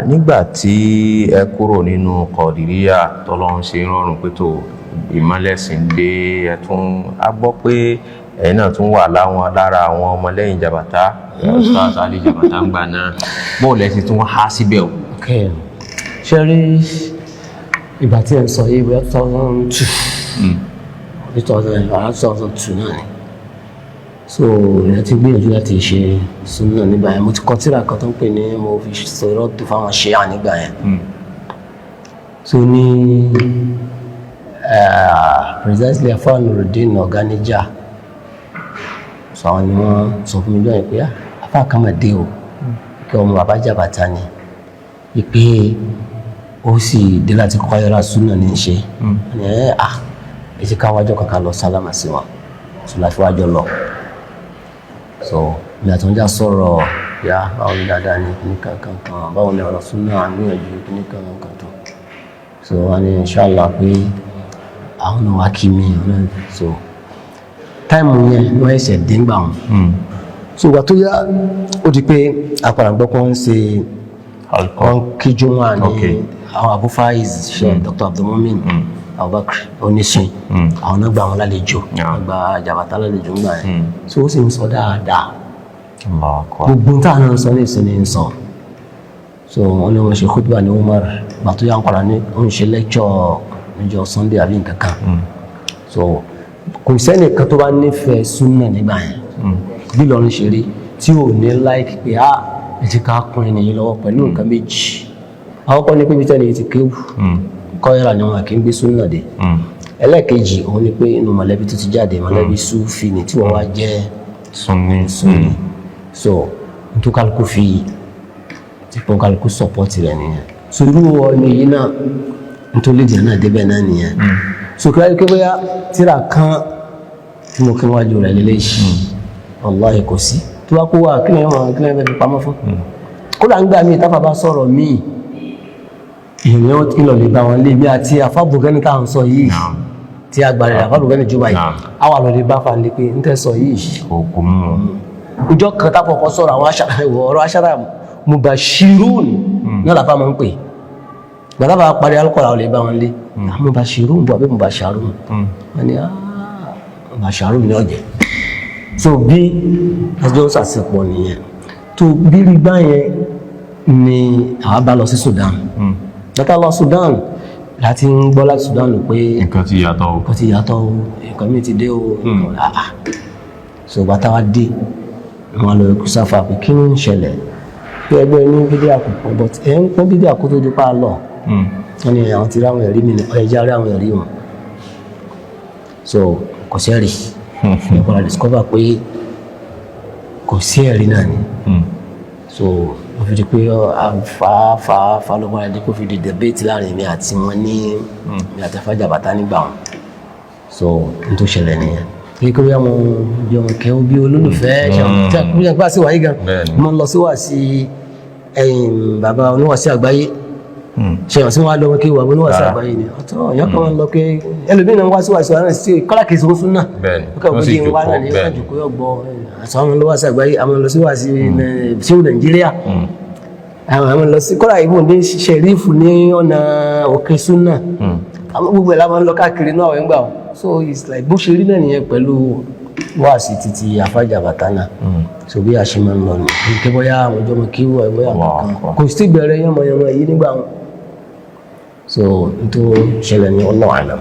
nígbà tí ẹ kúrò nínú Kọ̀dìríyà tọ́lọ́run ṣe rọrùn pé tó ìmọ̀lẹ́sìn dé ẹ tún a gbọ́ pé ẹ̀yin náà tún wà lára àwọn ọmọlẹ́yìn Jàbàtà Ustaz Ali Jàbàtà ń gbà náà bóòlù ẹ sì tún há síbẹ̀ o. ṣe rí ìgbà tí ẹ ń sọ yìí wẹ́ 2002 náà ni so ìyẹn ti gbìyànjú láti ṣe súnà nígbà yẹn mo ti kọ tírà kan tó ń pè ní mo fi sọ̀rọ̀ tó fáwọn ṣíà nígbà yẹn so ní precisely afọ Nurudeen Ọ̀gáníjà so àwọn ni wọ́n sọ fún mi lọ́yìn pé afá kan mà dé o kí ọmọ bàbá Jàbàtà ni ìpè ó sì dé láti kọ́ ayọ́ra súnà ní í ṣe èsì káwọn àjọ kankan lọ sálámà sí wọn so láti wájọ lọ so ní àtúnjà sọ̀rọ̀ yá báwo ni dáadáa ní kíníkan kankan báwo ni ọ̀rọ̀ súnà àgbìyànjú kíníkan kankan tó so wọn ni inshallah pé àwọn náà wá kí mi so táìmù yẹn wọ́n ẹ̀ṣẹ̀ dé ńgbà wọn so ìgbà tó yá ó di pé apàràgbọ́ kan ń ṣe kan kíjú wọn ní àwọn Abu Faiz ṣe Dr. Abdulmumin Abubakar Onísìn àwọn náà gba àwọn lálejò gba Jàbàtà lálejò ńgbà yẹn so ó sì ń sọ dáadáa gbogbo táwọn náà ń sọ ní ìsinmi ń sọ so wọn ní wọn ṣe khutbah ní Umar ìgbà tó yá ń padà ní ó ń ṣe lecture níjọ́ Sunday àbí nǹkan kan so kò sẹ́ni kan tó bá nífẹ̀ẹ́ súnà nígbà yẹn bí lọ́run ṣe rí tí ò ní like pé ẹ ti ká kún ẹni yìí lọ́wọ́ pẹ̀lú nǹkan méjì àwọn kan ní pé bíi tẹ́lẹ̀ ti kéwù kọ́yọ̀rà ni wọn kì í gbé súnà dé ẹlẹ́ẹ̀kejì òun ni pé inú mọ̀lẹ́bí tó ti jáde mọ̀lẹ́bí Súfì ni tí wọ́n wá jẹ́ Sunni so nítorí kálukú fi tí pọ́n kálukú sọ̀pọ̀tì rẹ̀ nìyẹn so irú ọ̀nà yìí náà nítorí lè náà débẹ̀ náà nìyẹn so kí wáyé pé bóyá tíra kan tí mo kí wájú rẹ̀ lélẹ́yìí wallahi kò sí tí wá kó wà kí lèyàn bẹ́ẹ̀ fi pamọ́ fún kódà ń gbà mí táfà bá sọ̀rọ̀ míì èèyàn tí lọ lè bá wọn lé bí àti àfábùgẹ́ni tá à ń sọ yìí tí agbára rẹ̀ àfábùgẹ́ni jùbà yìí àwa lọ lè bá fa lè pé ń tẹ́ sọ yìí òkú mú ìjọ kan táfọ̀kọ́ sọ̀rọ̀ àwọn ọ̀rọ̀ aṣára mubashirun náà làfá máa ń pè gbàdábà parí alukọ̀rọ̀ àwọn lè bá wọn lé mubashirun bọ̀ àbí mubasharun wọn ni mubasharun ní ọ̀jẹ̀ so bí ẹjọ́ sàṣepọ̀ nìyẹn tó bí rí báyẹn ni àwa bá lọ sí Sudan látà lọ Sudan láti ń gbọ́ láti Sudan pé nǹkan ti yàtọ̀ o nǹkan mi ti dé o so bàtà wá dé wọn lọ ikú sáfà pé kí ń ṣẹlẹ̀ pé ẹgbẹ́ ní bídí àkókò but ẹ̀ ń pọ́n bídí àkókò tó pa lọ wọn ni àwọn ti rí àwọn ẹ̀rí mi ní ọ̀yẹ́jà rí àwọn ẹ̀rí wọn so kò sí ẹ̀rí ìpàdà discover pé kò sí ẹ̀rí náà ni so wọ́n fi di pé fa lọ́wọ́ ẹ̀dí kó fi di debate láàrin mi àti wọn ní mi àti Àfà Jàbàtà nígbà wọn so n tó ṣẹlẹ̀ nìyẹn kí kí wọ́n bí ọmọ kẹ́ bí olólùfẹ́ ṣàkóso àgbà sí wáyé gan mo lọ sí wà sí bàbá oníwàsí àgbáyé ṣe hàn sí wọn lọ kí wà oníwàsí àgbáyé ni ọ̀tọ̀ ọ̀yàn kan lọ pé ẹlòmíràn wá sí wàsí wà náà sí kọ́lá kìí sọ fún náà ó sì jòkó bẹ́ẹ̀ ni àtàwọn ọmọ lọ́wọ́ sí àgbáyé àwọn lọ sí wà sí Nàìjíríà àwọn lọ sí kọ́lá ìbò ní ṣẹ̀rífù ní ọ̀nà òkè súnà àwọn gbogbo ẹ̀ láwọn lọ káàkiri náà àwọn ẹgbà so it's like bó ṣe rí náà nìyẹn pẹ̀lú wáàsí títí Àfà Jàbàtà náà so bí a ṣe máa ń lọ ní kí bóyá àwọn ọjọ́ mọ̀ kí wọ́n ẹgbẹ́ àkọ́kọ́ kò sí bẹ̀rẹ̀ yánmọ̀yánmọ̀ yìí nígbà wọn so n tó ṣẹlẹ̀ ní Allahu a'lam.